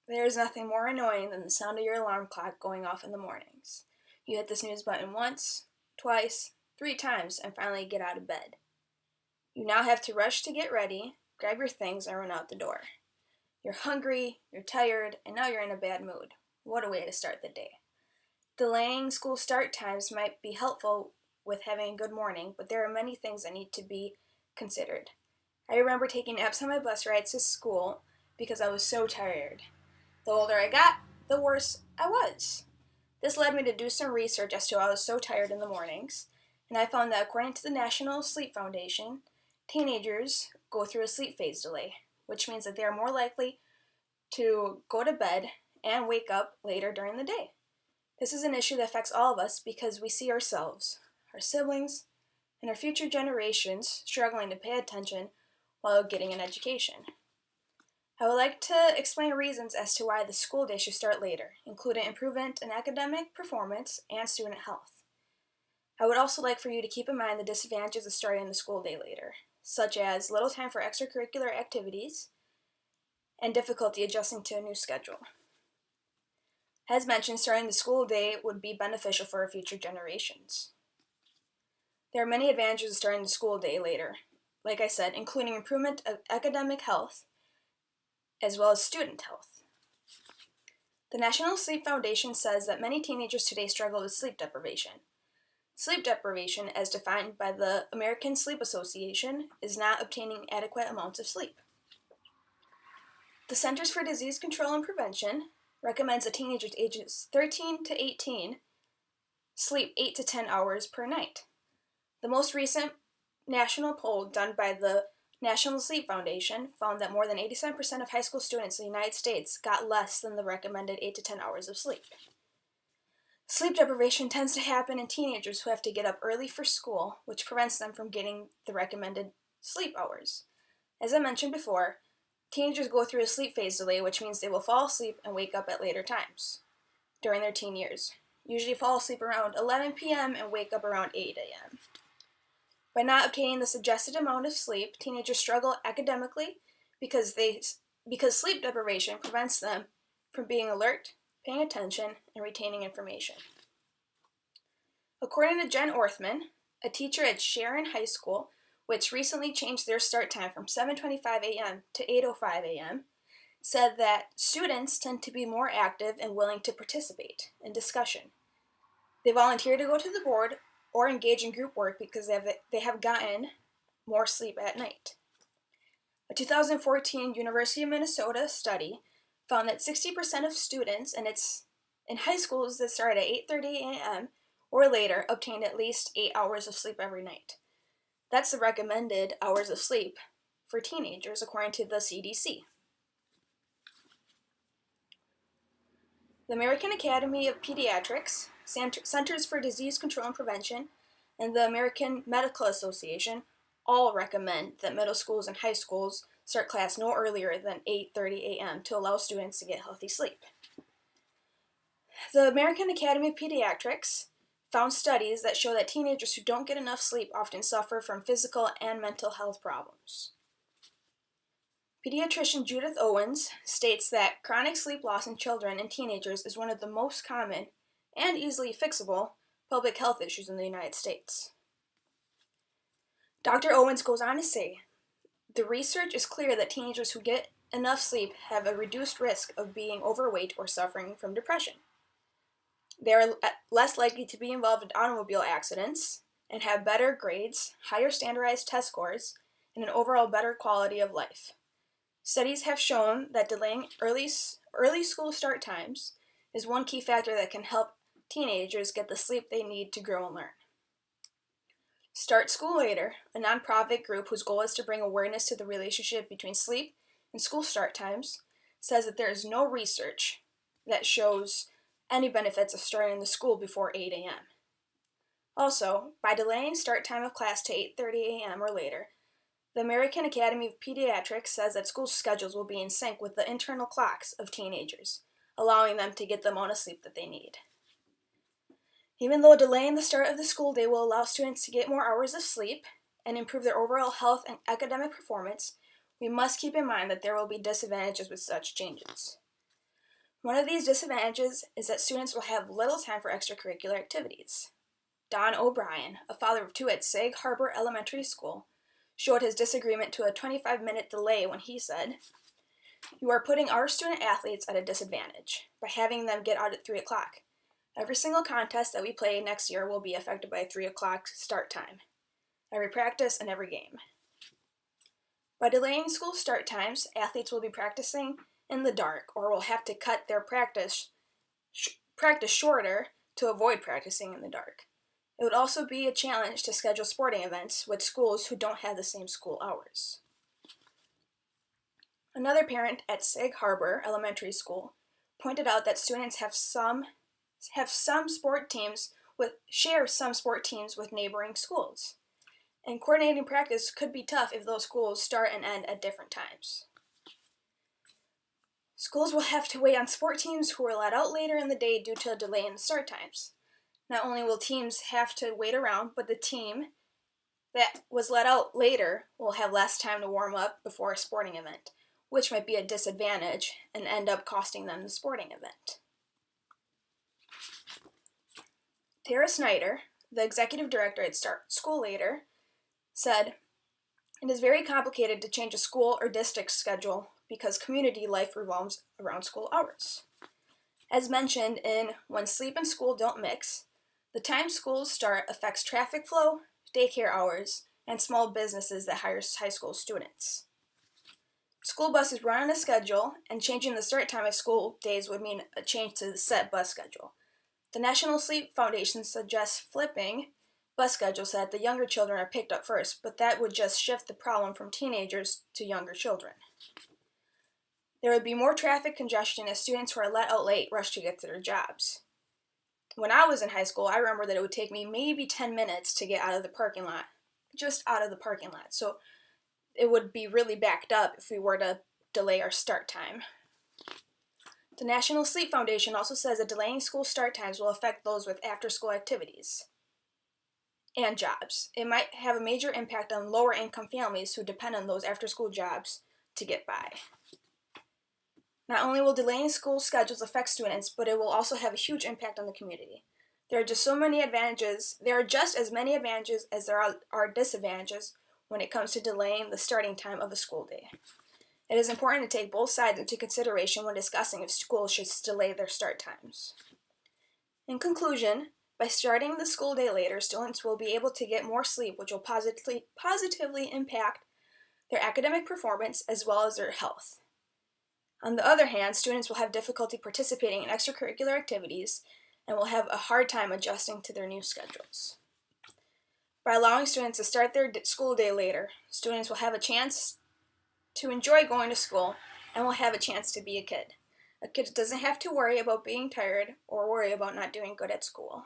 There is nothing more annoying than the sound of your alarm clock going off in the mornings. You hit the snooze button once, twice, 3 times, and finally get out of bed. You now have to rush to get ready, grab your things, and run out the door. You're hungry, you're tired, and now you're in a bad mood. What a way to start the day. Delaying school start times might be helpful with having a good morning, but there are many things that need to be considered. I remember taking naps on my bus rides to school because I was so tired. The older I got, the worse I was. This led me to do some research as to why I was so tired in the mornings, and I found that according to the National Sleep Foundation, teenagers go through a sleep phase delay, which means that they are more likely to go to bed and wake up later during the day. This is an issue that affects all of us because we see ourselves, our siblings, and our future generations struggling to pay attention while getting an education. I would like to explain reasons as to why the school day should start later, including improvement in academic performance and student health. I would also like for you to keep in mind the disadvantages of starting the school day later, such as little time for extracurricular activities and difficulty adjusting to a new schedule. As mentioned, starting the school day would be beneficial for our future generations. There are many advantages of starting the school day later, like I said, including improvement of academic health as well as student health. The National Sleep Foundation says that many teenagers today struggle with sleep deprivation. Sleep deprivation, as defined by the American Sleep Association, is not obtaining adequate amounts of sleep. The Centers for Disease Control and Prevention recommends that teenagers ages 13 to 18 sleep 8 to 10 hours per night. The most recent national poll done by the National Sleep Foundation found that more than 87% of high school students in the United States got less than the recommended 8 to 10 hours of sleep. Sleep deprivation tends to happen in teenagers who have to get up early for school, which prevents them from getting the recommended sleep hours. As I mentioned before, teenagers go through a sleep phase delay, which means they will fall asleep and wake up at later times during their teen years. Usually fall asleep around 11 p.m. and wake up around 8 a.m. By not obtaining the suggested amount of sleep, teenagers struggle academically because sleep deprivation prevents them from being alert, paying attention, and retaining information. According to Jen Orthman, a teacher at Sharon High School, which recently changed their start time from 7:25 a.m. to 8:05 a.m., said that students tend to be more active and willing to participate in discussion. They volunteer to go to the board or engage in group work because they have gotten more sleep at night. A 2014 University of Minnesota study found that 60% of students in high schools that start at 8:30 a.m. or later obtained at least 8 hours of sleep every night. That's the recommended hours of sleep for teenagers according to the CDC. The American Academy of Pediatrics, Centers for Disease Control and Prevention, and the American Medical Association all recommend that middle schools and high schools start class no earlier than 8:30 a.m. to allow students to get healthy sleep. The American Academy of Pediatrics found studies that show that teenagers who don't get enough sleep often suffer from physical and mental health problems. Pediatrician Judith Owens states that chronic sleep loss in children and teenagers is one of the most common and easily fixable public health issues in the United States. Dr. Owens goes on to say, the research is clear that teenagers who get enough sleep have a reduced risk of being overweight or suffering from depression. They are less likely to be involved in automobile accidents and have better grades, higher standardized test scores, and an overall better quality of life. Studies have shown that delaying early school start times is one key factor that can help teenagers get the sleep they need to grow and learn. Start School Later, a nonprofit group whose goal is to bring awareness to the relationship between sleep and school start times, says that there is no research that shows any benefits of starting the school before 8 a.m. Also, by delaying start time of class to 8:30 a.m. or later, the American Academy of Pediatrics says that school schedules will be in sync with the internal clocks of teenagers, allowing them to get the amount of sleep that they need. Even though delaying the start of the school day will allow students to get more hours of sleep and improve their overall health and academic performance, we must keep in mind that there will be disadvantages with such changes. One of these disadvantages is that students will have little time for extracurricular activities. Don O'Brien, a father of 2 at Sag Harbor Elementary School, showed his disagreement to a 25-minute delay when he said, "You are putting our student athletes at a disadvantage by having them get out at 3 o'clock. Every single contest that we play next year will be affected by a 3 o'clock start time. Every practice and every game. By delaying school start times, athletes will be practicing in the dark or will have to cut their practice shorter to avoid practicing in the dark. It would also be a challenge to schedule sporting events with schools who don't have the same school hours." Another parent at Sag Harbor Elementary School pointed out that students share some sport teams with neighboring schools, and coordinating practice could be tough if those schools start and end at different times. Schools will have to wait on sport teams who were let out later in the day due to a delay in the start times. Not only will teams have to wait around, but the team that was let out later will have less time to warm up before a sporting event, which might be a disadvantage and end up costing them the sporting event. Tara Snyder, the executive director at Start School Later, said, "It is very complicated to change a school or district schedule because community life revolves around school hours. As mentioned in When Sleep and School Don't Mix, the time schools start affects traffic flow, daycare hours, and small businesses that hire high school students. School buses run on a schedule, and changing the start time of school days would mean a change to the set bus schedule. The National Sleep Foundation suggests flipping bus schedules so that the younger children are picked up first, but that would just shift the problem from teenagers to younger children. There would be more traffic congestion as students who are let out late rush to get to their jobs. When I was in high school, I remember that it would take me maybe 10 minutes to get out of the parking lot, just out of the parking lot. So it would be really backed up if we were to delay our start time. The National Sleep Foundation also says that delaying school start times will affect those with after-school activities and jobs. It might have a major impact on lower-income families who depend on those after-school jobs to get by. Not only will delaying school schedules affect students, but it will also have a huge impact on the community. There are just as many advantages as there are disadvantages when it comes to delaying the starting time of a school day. It is important to take both sides into consideration when discussing if schools should delay their start times. In conclusion, by starting the school day later, students will be able to get more sleep, which will positively impact their academic performance as well as their health. On the other hand, students will have difficulty participating in extracurricular activities and will have a hard time adjusting to their new schedules. By allowing students to start their school day later, students will have a chance to enjoy going to school and will have a chance to be a kid. A kid doesn't have to worry about being tired or worry about not doing good at school.